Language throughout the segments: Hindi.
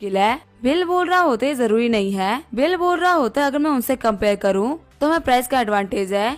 मुश्किल है। बिल बोल रहा होता है जरूरी नहीं है। बिल बोल रहा होता है अगर मैं उनसे कंपेयर करूँ तो हमें प्राइस का एडवांटेज है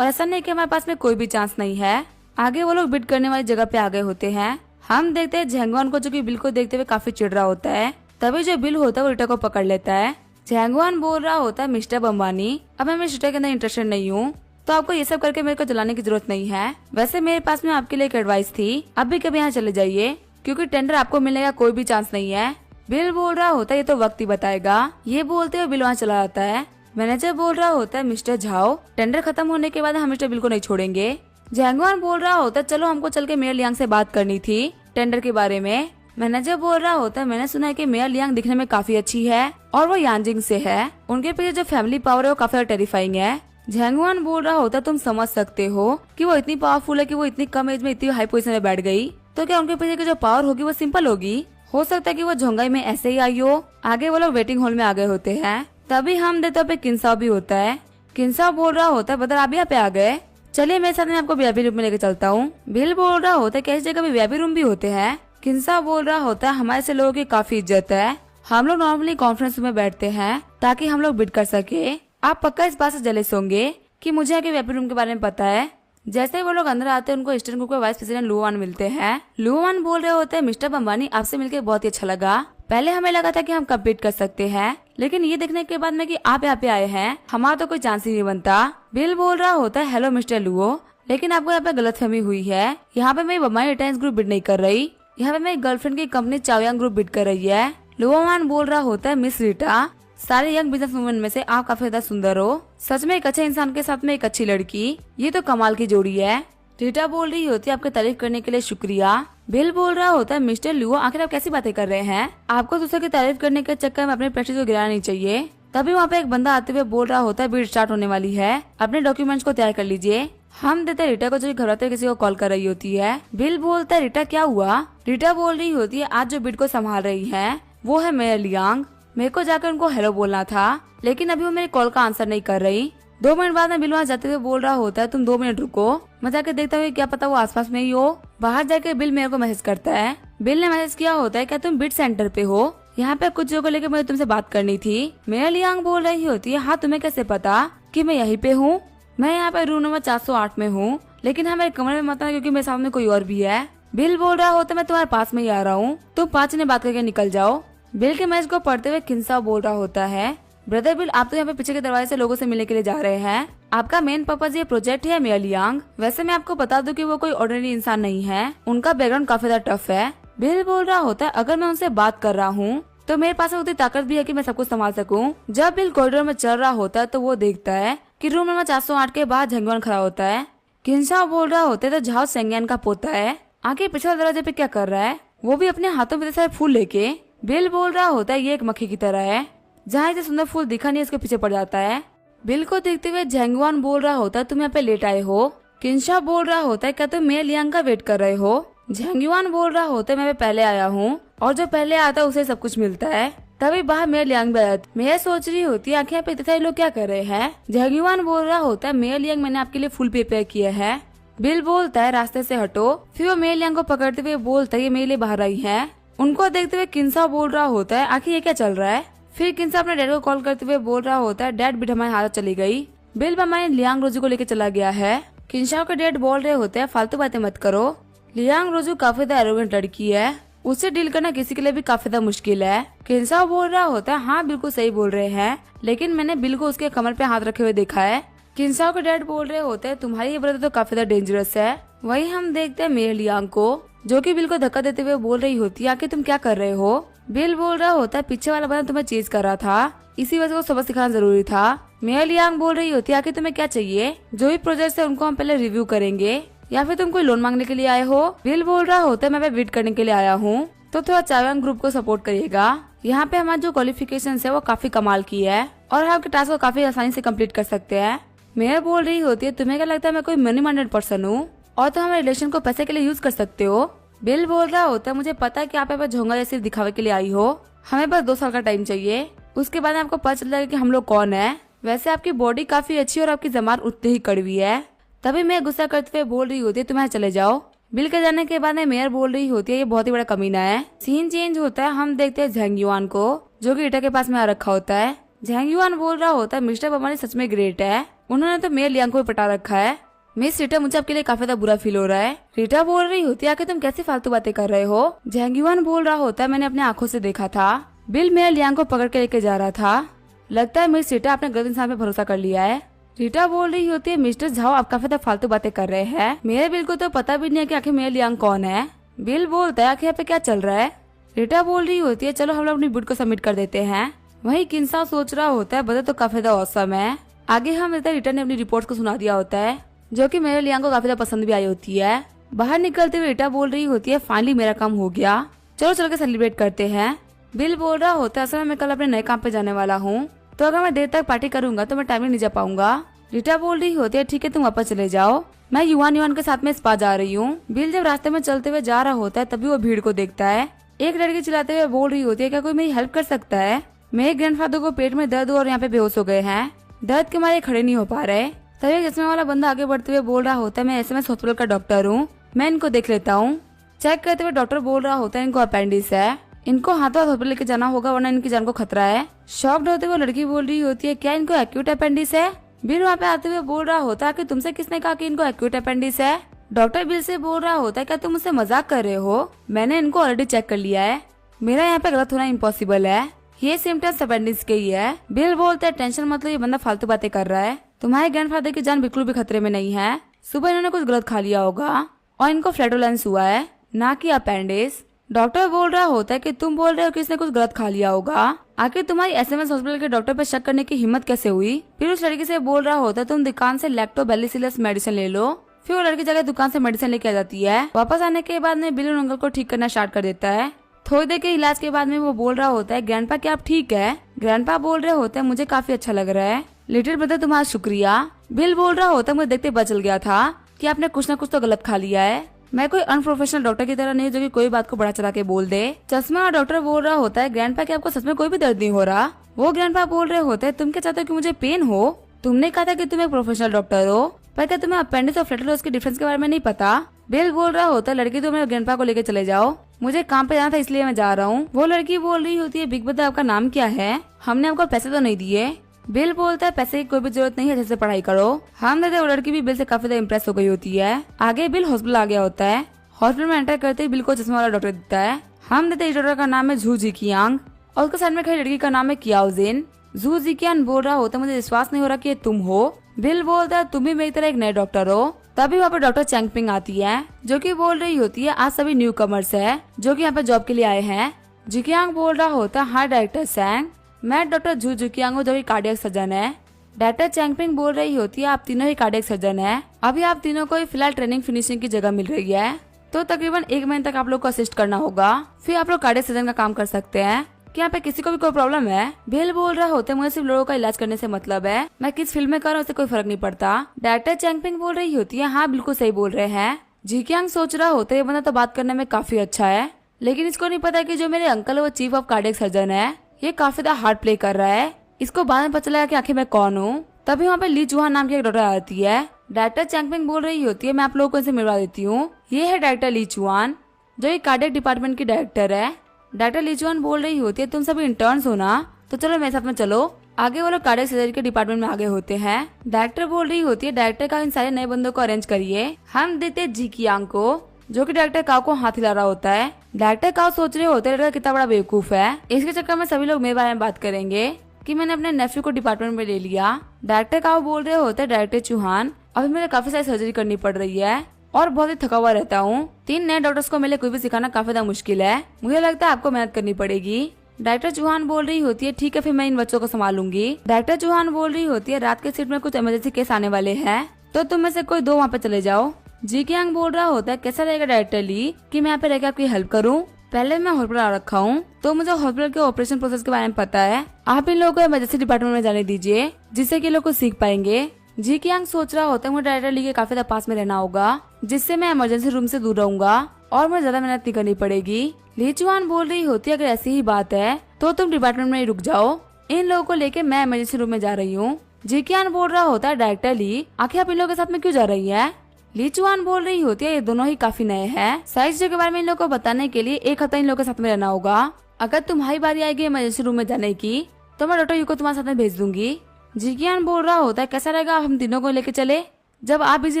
और ऐसा नहीं कि हमारे पास में कोई भी चांस नहीं है। आगे वो लोग बिड करने वाली जगह पे आ गए होते हैं। हम देखते हैं झेंगवान को, जो कि बिल को देखते हुए काफी चिढ़ रहा होता है। तभी जो बिल होता है वो रीटा को पकड़ लेता है। झेंगवान बोल रहा होता है मिस्टर बम्बानी, अब मैं मिस्टर के अंदर इंटरेस्टेड नहीं हूँ, तो आपको ये सब करके मेरे को जलाने की जरूरत नहीं है। वैसे मेरे पास में आपके लिए एक एडवाइस थी, अब भी कभी यहाँ चले जाइए क्योंकि टेंडर आपको मिलने का कोई भी चांस नहीं है। बिल बोल रहा होता है ये तो वक्त ही बताएगा। ये बोलते हुए बिल वहाँ चला जाता है। मैनेजर बोल रहा होता है मिस्टर झाओ, टेंडर खत्म होने के बाद हम मिस्टर बिल को नहीं छोड़ेंगे। झेंगवान बोल रहा होता है चलो हमको चल के मेयर लियांग से बात करनी थी टेंडर के बारे में। मैनेजर बोल रहा होता है मैंने सुना है कि मेयर लियांग दिखने में काफी अच्छी है और वो यांजिंग से है। उनके पीछे जो फैमिली पावर है वो काफी टेरिफाइंग है। झेंगवान बोल रहा होता है तुम समझ सकते हो कि वो इतनी पावरफुल है कि वो इतनी कम एज में इतनी हाई पोजीशन में बैठ गई, तो क्या उनके पीछे की जो पावर होगी वो सिंपल होगी? हो सकता है कि वो झोंगाई में ऐसे ही आई हो। आगे वो लोग वेटिंग हॉल में आ गए होते हैं। तभी हम देखते पे किन्साओ भी होता है। किन्साओ बोल रहा होता है बदर आप यहाँ पे आ गए, चलिए मेरे साथ में आपको वीआईपी रूम में लेके चलता हूँ। बिल बोल रहा होता है कैसी जगह भी वीआईपी रूम भी होते हैं। किन्साओ बोल रहा होता है हमारे से लोगों की काफी इज्जत है, हम लोग नॉर्मली कॉन्फ्रेंस रूम में बैठते हैं ताकि हम लोग बिड कर सके। आप पक्का इस बात से जलेस होंगे कि मुझे आगे वीआईपी रूम के बारे में पता है। जैसे ही वो लोग अंदर आते हैं उनको ईस्टर्न ग्रुप के वाइस प्रेसिडेंट लुआन मिलते हैं। लुआन बोल रहे होते हैं मिस्टर बम्बानी आपसे मिलकर बहुत ही अच्छा लगा। पहले हमें लगा था कि हम कम्पीट कर सकते हैं, लेकिन ये देखने के बाद में कि आप यहाँ पे आए हैं हमारा तो कोई चांस ही नहीं बनता। बिल बोल रहा होता है हेलो मिस्टर लुओ, लेकिन आपको यहाँ पे गलतफहमी हुई है। यहाँ पे मेरी बम्बानी रिटायर्स ग्रुप बिड नहीं कर रही, यहाँ पे मेरी गर्लफ्रेंड की कंपनी चाओयांग ग्रुप बिड कर रही है। लुआन बोल रहा होता है मिस रीटा, सारे यंग बिजनेस वुमेन में से आप काफी ज्यादा सुंदर हो, सच में एक अच्छे इंसान के साथ में एक अच्छी लड़की, ये तो कमाल की जोड़ी है। रीटा बोल रही होती है आपकी तारीफ करने के लिए शुक्रिया। बिल बोल रहा होता है मिस्टर लुओ आखिर आप कैसी बातें कर रहे हैं, आपको दूसरे की तारीफ करने के चक्कर में अपने प्रेस्टीज को गिराना नहीं चाहिए। तभी वहाँ पे एक बंदा आते हुए बोल रहा होता है बिड स्टार्ट होने वाली है, अपने डॉक्यूमेंट्स को तैयार कर लीजिए। हम देते रीटा को, जो घबराते हुए किसी को कॉल कर रही होती है। बिल बोलता है रीटा क्या हुआ? रीटा बोल रही होती है आज जो बिड को संभाल रही है वो है मेयर लियांग, मेरे को जाकर उनको हेलो बोलना था, लेकिन अभी वो मेरे कॉल का आंसर नहीं कर रही। 2 मिनट बाद में बिल वहाँ जाते हुए बोल रहा होता है तुम 2 मिनट रुको, मैं जाकर देखता हूँ क्या पता वो आसपास में ही हो। बाहर जाके बिल मेरे को मैसेज करता है। बिल ने मैसेज किया होता है क्या तुम बिड सेंटर पे हो, यहाँ पे कुछ चीजों को लेकर मुझे तुमसे बात करनी थी। मेयर लियांग बोल रही होती है हाँ तुम्हें कैसे पता कि मैं यहीं पे हूँ? मैं यहाँ पे रूम नंबर 408 में हूँ, लेकिन हाँ मेरे कमरे में मत आना क्योंकि मेरे सामने कोई और भी है। बिल बोल रहा होता है मैं तुम्हारे पास में ही आ रहा हूँ, तुम 5 ने बात करके निकल जाओ। बिल के मैसेज को पढ़ते हुए किन्साओ बोल रहा होता है ब्रदर बिल आप तो यहाँ पे पीछे के दरवाजे से लोगों से मिलने के लिए जा रहे हैं, आपका मेन पर्पज ये प्रोजेक्ट है मेयर लियांग। वैसे मैं आपको बता दूं कि वो कोई ऑर्डिनरी इंसान नहीं है, उनका बैकग्राउंड काफी ज्यादा टफ है। बिल बोल रहा होता है अगर मैं उनसे बात कर रहा हूँ तो मेरे पास उतनी ताकत भी है कि मैं सब कुछ संभाल सकूं। जब बिल कॉरिडोर में चल रहा होता है तो वो देखता है कि रूम नंबर 408 के बाहर झेंगवान खड़ा होता है। किन्साओ बोल रहा होता है तो झाओ सेंग्यान का पोता है, आगे पिछले दरवाजे पे क्या कर रहा है, वो भी अपने हाथों में सारे फूल लेके। बिल बोल रहा होता है ये एक मक्खी की तरह है, जहाँ इसे सुंदर फूल दिखा नहीं उसके पीछे पड़ जाता है। बिल को देखते हुए झेंगवान बोल रहा होता है तुम यहाँ पे लेट आए हो। किन्साओ बोल रहा होता है क्या तुम मेयर लियांग का वेट कर रहे हो? झेंगवान बोल रहा होता है मैं पहले आया हूँ और जो पहले आता है उसे सब कुछ मिलता है। तभी बाहर मेयर लियांग मैं सोच रही होती है आखिर पे इतने सारे लोग क्या कर रहे हैं। झेंगवान बोल रहा होता है मेयर लियांग मैंने आपके लिए फूल प्रिपेयर किया है। बिल बोलता है रास्ते से हटो, फिर वो मेयर लियांग को पकड़ते हुए बोलता है ये मेरे लिए बाहर आई है। उनको देखते हुए किन्साओ बोल रहा होता है आखिर ये क्या चल रहा है। फिर किन्साओ अपने डैड को कॉल करते हुए बोल रहा होता है डैड बिट हमारे हाथ चली गई, बिल हमारे लियांग रोजू को लेकर चला गया है। किन्साओ के डैड बोल रहे होते हैं फालतू बातें मत करो, लियांग रोजू काफी ज्यादा एरोगेंट लड़की है, उससे डील करना किसी के लिए भी काफी ज्यादा मुश्किल है। किन्साओ बोल रहा होता है हाँ बिल्कुल सही बोल रहे हैं, लेकिन मैंने बिल को उसके कमर पे हाथ रखे हुए देखा है। किन्साओ के डैड बोल रहे होते हैं तुम्हारी ये ब्रदर तो काफी ज्यादा डेंजरस है। वही हम देखते हैं मेयर लियांग को, जो कि बिल को धक्का देते हुए बोल रही होती है आखिर तुम क्या कर रहे हो। बिल बोल रहा होता है पीछे वाला बंदा तुम्हें चेज कर रहा था, इसी वजह से वो सबक सिखाना जरूरी था। मेयर लियांग बोल रही होती है आखिर तुम्हें क्या चाहिए, जो भी प्रोजेक्ट है उनको हम पहले रिव्यू करेंगे, या फिर तुम कोई लोन मांगने के लिए आए हो। बिल बोल रहा होता है मैं बिड करने के लिए आया हूँ, तो थोड़ा चाओयांग ग्रुप को सपोर्ट करिएगा। यहाँ पे हमारी जो क्वालिफिकेशन है वो काफी कमाल की है और हम आपके टास्क को काफी आसानी से कंप्लीट कर सकते हैं। मेयर बोल रही होती है तुम्हें क्या लगता है मैं कोई मनी माइंडेड पर्सन हूँ और तुम हमारे रिलेशन को पैसे के लिए यूज कर सकते हो। बिल बोल रहा होता है मुझे पता है कि आप यहाँ पर झोंगा जैसे दिखावे के लिए आई हो, हमें बस 2 साल का टाइम चाहिए, उसके बाद आपको पता चल जाएगा कि हम लोग कौन है। वैसे आपकी बॉडी काफी अच्छी और आपकी जबान उतनी ही कड़वी है। तभी मैं गुस्सा करते हुए बोल रही होती है तुम यहाँ चले जाओ। बिल के जाने के बाद में मेयर बोल रही होती है ये बहुत ही बड़ा कमीना है। सीन चेंज होता है, हम देखते हैं झेंग युआन को जो कि रीटा के पास में आ रखा होता है। झेंग युआन बोल रहा होता है मिस्टर बमानी सच में ग्रेट है, उन्होंने तो मेयर लियांग को भी पटा रखा है। मिस रीटा मुझे आपके लिए काफी ज्यादा बुरा फील हो रहा है। रीटा बोल रही होती है आखिर तुम कैसी फालतू बातें कर रहे हो। झेंग युआन बोल रहा होता है मैंने अपने आंखों से देखा था, बिल मेयर लियांग को पकड़ के लेके जा रहा था। लगता है मिस रीटा आपने गलत इंसान पे भरोसा कर लिया है। रीटा बोल रही होती है मिस्टर झाओ आप काफी ज्यादा फालतू बातें कर रहे हैं, मेरे बिल को तो पता भी नहीं है कि आखिर मेयर लियांग कौन है। बिल बोलता है आखिर यहाँ पे क्या चल रहा है। रीटा बोल रही होती है चलो हम लोग अपनी बुट को सबमिट कर देते हैं। वही किन्सा सोच रहा होता है बता तो काफी ज्यादा औसम है। आगे हम रीटा ने अपनी रिपोर्ट को सुना दिया होता है जो कि मेरे लियांग को काफी ज्यादा पसंद भी आई होती है। बाहर निकलते हुए रीटा बोल रही होती है फाइनली मेरा काम हो गया, चलो चल के सेलिब्रेट करते हैं। बिल बोल रहा होता है असल मैं कल अपने नए काम पे जाने वाला हूँ, तो अगर मैं देर तक पार्टी करूंगा तो मैं टाइम नहीं जा पाऊंगा। रीटा बोल रही होती है ठीक है तुम वापस चले जाओ, मैं युआन के साथ में स्पा जा रही हूँ। बिल जब रास्ते में चलते हुए जा रहा होता है तभी वो भीड़ को देखता है। एक लड़की चिल्लाते हुए बोल रही होती है क्या कोई मेरी हेल्प कर सकता है, मेरे ग्रैंडफादर को पेट में दर्द और यहाँ पे बेहोश हो गए हैं, दर्द के मारे खड़े नहीं हो पा रहे। तभी चश्मे वाला बंदा आगे बढ़ते हुए बोल रहा होता है मैं एसएमएस हॉस्पिटल का डॉक्टर हूँ, मैं इनको देख लेता हूँ। चेक करते हुए डॉक्टर बोल रहा होता है इनको अपेंडिक्स है, इनको हाथों हाथ हॉस्पिटल लेके जाना होगा वरना इनकी जान को खतरा है। शॉक्ड होते हुए लड़की बोल रही होती है क्या इनको एक्यूट अपेंडिक्स है। बिल वहाँ पे आते हुए बोल रहा होता है कि तुमसे किसने कहा कि इनको एक्यूट अपेंडिक्स है। डॉक्टर बिल से बोल रहा होता है क्या तुम मुझसे मजाक कर रहे हो, मैंने इनको ऑलरेडी चेक कर लिया है, मेरा यहाँ पे गलत होना इम्पॉसिबल है, ये सिम्टम्स अपेंडिक्स के ही है। बिल बोलते हैं टेंशन मतलब ये बंदा फालतू बातें कर रहा है, तुम्हारे ग्रैंडफादर की जान बिल्कुल भी खतरे में नहीं है, सुबह इन्होंने कुछ गलत खा लिया होगा और इनको फ्लैटुलेंस हुआ है ना कि अपेंडिक्स। डॉक्टर बोल रहा होता है कि तुम बोल रहे हो कि इसने कुछ गलत खा लिया होगा, आखिर तुम्हारी एसएमएस हॉस्पिटल के डॉक्टर पे शक करने की हिम्मत कैसे हुई। फिर उस लड़की से बोल रहा होता है तुम दुकान से लैक्टोबैसिलस मेडिसिन ले लो। फिर वो लड़की जाकर दुकान से मेडिसिन लेके आ जाती है। वापस आने के बाद में बिल उन अंकल को ठीक करना स्टार्ट कर देता है। थोड़ी देर के इलाज के बाद में वो बोल रहा होता है ग्रैंडपा क्या आप ठीक है। ग्रैंडपा बोल रहे होते हैं मुझे काफी अच्छा लग रहा है, लिटिल ब्रदर तुम्हारा शुक्रिया। बिल बोल रहा होता है मुझे देखते पता चल गया था कि आपने कुछ न कुछ तो गलत खा लिया है, मैं कोई अनप्रोफेशनल डॉक्टर की तरह नहीं जो कि कोई बात को बड़ा चला के बोल दे। चश्मा और डॉक्टर बोल रहा होता है ग्रैंडपा कि आपको सच में कोई भी दर्द नहीं हो रहा। वो ग्रैंडपा बोल रहे होते हैं तुम क्या चाहते हो कि मुझे पेन हो, तुमने कहा था कि तुम एक प्रोफेशनल डॉक्टर हो, पर क्या तुम्हें अपेंडिक्स और फ्लैटुलेंस के डिफरेंस के बारे में नहीं पता। बिल बोल रहा होता है लड़की तो मेरे ग्रैंडपा को लेके चले जाओ, मुझे काम पे जाना था इसलिए मैं जा रहा हूँ। वो लड़की बोल रही होती है बिग ब्रदर आपका नाम क्या है, हमने आपको पैसे तो नहीं दिए। बिल बोलता है पैसे की कोई भी जरूरत नहीं है, जैसे पढ़ाई करो। हम देते वो लड़की भी बिल से काफी ज्यादा इम्प्रेस हो गई होती है। आगे बिल हॉस्पिटल आ गया होता है। हॉस्पिटल में एंटर करते ही बिल को चश्मा वाला डॉक्टर दिखता है। हम देते इस डॉक्टर का नाम है झू जिकियांग और उसके साइड में खड़ी लड़की का नाम है कियाओजिन। झू जिकियांग बोल रहा होता मुझे विश्वास नहीं हो रहा कि ये तुम हो। बिल बोलता है तुम भी मेरी तरह एक नए डॉक्टर हो। तभी वहाँ पे डॉक्टर चैंगपिंग आती है जो कि बोल रही होती है आज सभी न्यू कमर्स है जो कि यहाँ पे जॉब के लिए आए हैं। जिकियांग बोल रहा होता है हाँ डायरेक्टर सैंग, मैं डॉक्टर झू जिकियांग हूँ जो कि कार्डियक सर्जन है। डॉक्टर चैंगपिंग बोल रही होती है आप तीनों ही कार्डियक सर्जन है, अभी आप तीनों को फिलहाल ट्रेनिंग फिनिशिंग की जगह मिल रही है, तो तकरीबन 1 महीने तक आप लोग को असिस्ट करना होगा, फिर आप लोग कार्डियक सर्जन का काम कर सकते हैं। कि यहाँ पे किसी को भी कोई प्रॉब्लम है। बिल बोल रहा होता है मुझे सिर्फ लोगों का इलाज करने से मतलब है, मैं किस फील्ड में कर रहा हूँ उससे कोई फर्क नहीं पड़ता। डॉक्टर चैंगपिंग बोल रही होती है हाँ बिल्कुल सही बोल रहे हैं। जिकियांग सोच रहा होता है ये बंदा तो बात करने में काफी अच्छा है, लेकिन इसको नहीं पता कि जो मेरे अंकल है वो चीफ ऑफ कार्डियक सर्जन है, ये काफी ज्यादा हार्ड प्ले कर रहा है। इसको बाद में पता चला कि आखिर मैं कौन हूँ। तभी वहाँ पे ली चुहान नाम की एक डॉक्टर आती है। डॉक्टर चैंगपिंग बोल रही होती है मैं आप लोगों को इनसे मिलवा देती हूँ, ये है डॉक्टर ली चुहान जो एक कार्डियक डिपार्टमेंट की डायरेक्टर है। डॉक्टर ली चुहान बोल रही होती है तुम सभी इंटर्न्स हो ना, तो चलो मेरे साथ में चलो। आगे वो लोग कार्डियक सर्जरी के डिपार्टमेंट में आगे होते हैं। डायरेक्टर बोल रही होती है डायरेक्टर का इन सारे नए बंदों को अरेंज करिए। हम देते जिकियांग को जो कि डायरेक्टर काओ को हाथ हिला रहा होता है। डायरेक्टर काओ सोच रहे होते हैं कितना बड़ा बेवकूफ है, इसके चक्कर में सभी लोग मेरे बारे में बात करेंगे कि मैंने अपने नेफ्यू को डिपार्टमेंट में ले लिया। डायरेक्टर काओ बोल रहे होते हैं डायरेक्टर चौहान अभी मुझे काफी सारी सर्जरी करनी पड़ रही है और बहुत ही थका हुआ रहता हूँ, 3 नए डॉक्टर्स को मेरे कोई भी सिखाना काफी ज्यादा मुश्किल है, मुझे लगता है आपको मेहनत करनी पड़ेगी। डॉक्टर चौहान बोल रही होती है ठीक है फिर मैं इन बच्चों को संभालूंगी। डॉक्टर चौहान बोल रही होती है रात के शिफ्ट में कुछ इमरजेंसी केस आने वाले हैं, तो तुम में से कोई 2 वहाँ पे चले जाओ। जिकियांग बोल रहा होता है कैसा रहेगा डायरेक्टर ली कि मैं यहाँ पे रहकर आपकी हेल्प करूँ, पहले मैं हॉस्पिटल आ रखा हूँ तो मुझे हॉस्पिटल के ऑपरेशन प्रोसेस के बारे में पता है, आप इन लोगों को इमरजेंसी डिपार्टमेंट में जाने दीजिए जिससे कि लोग कुछ सीख पाएंगे। जिकियांग सोच रहा होता है मुझे डायरेक्टर ली के काफी ज्यादा पास में रहना होगा जिससे मैं इमरजेंसी रूम से दूर रहूंगा और मुझे ज्यादा मेहनत नहीं करनी पड़ेगी। ली चुहान बोल रही होती है अगर ऐसी ही बात है तो तुम डिपार्टमेंट में ही रुक जाओ, इन लोगों को लेके मैं इमरजेंसी रूम में जा रही हूँ। जिकियांग बोल रहा होता है डायरेक्टर ली आखिर आप इन लोगों के साथ में क्यों जा रही है, ली चुआन बोल रही होती है ये दोनों ही काफी नए हैं। सारी चीजों के बारे में इन लोगों को बताने के लिए एक हफ्ता इन लोगों के साथ में रहना होगा। अगर तुम्हारी बारी आएगी इमरजेंसी रूम में जाने की तो मैं डॉक्टर यू को तुम्हारे साथ में भेज दूंगी। जिकियान बोल रहा होता है कैसा रहेगा हम तीनों को लेके चले, जब आप बिजी